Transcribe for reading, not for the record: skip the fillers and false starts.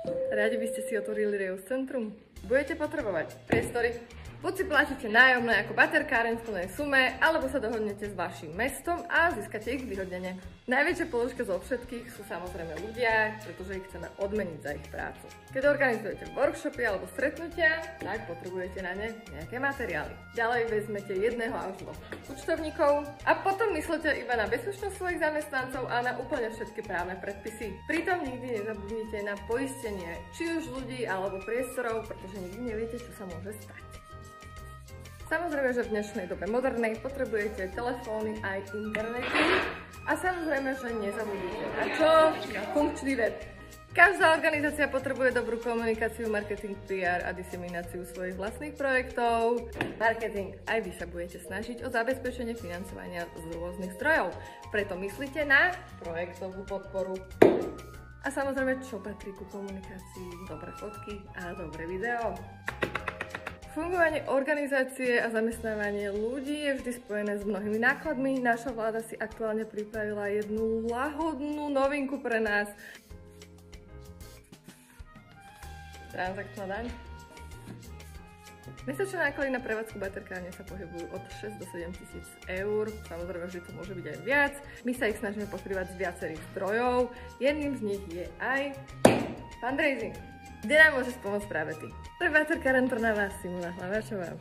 Radi by ste si otvorili Reus centrum? Budete potrebovať priestory. Buď si platíte nájomné ako baterkáren v plnej sume, alebo sa dohodnete s vašim mestom a získate ich vyhodnenie. Najväčšia položka zo všetkých sú samozrejme ľudia, pretože ich chceme odmeniť za ich prácu. Keď organizujete workshopy alebo stretnutia, tak potrebujete na ne nejaké materiály. Ďalej vezmete jedného až dvoch účtovníkov a potom myslíte iba na bezpečnosť svojich zamestnancov a na úplne všetky právne predpisy. Pritom nikdy nezabudnite na poistenie či už ľudí alebo priestorov, pretože nikdy neviete, čo sa môže stať. Samozrejme, že v dnešnej dobe modernej potrebujete telefóny aj internety a samozrejme, že nezabudnite na čo? Na funkčný web. Každá organizácia potrebuje dobrú komunikáciu, marketing, PR a disemináciu svojich vlastných projektov. Marketing, aj vy sa budete snažiť o zabezpečenie financovania z rôznych zdrojov. Preto myslíte na projektovú podporu. A samozrejme, čo patrí ku komunikácii? Dobré fotky a dobré video. Fungovanie organizácie a zamestnávanie ľudí je vždy spojené s mnohými nákladmi. Naša vláda si aktuálne pripravila jednu lahodnú novinku pre nás. Transakčná daň. Mesačné náklady na prevádzku baterkárne sa pohybujú od 6 do 7 tisíc eur. Samozrejme, že to môže byť aj viac. My sa ich snažíme pokrývať z viacerých zdrojov. Jedným z nich je aj fundraising, kde nám môžeš pomôcť práve ty. Pre baterkáren Trnava Simona Hlavačová.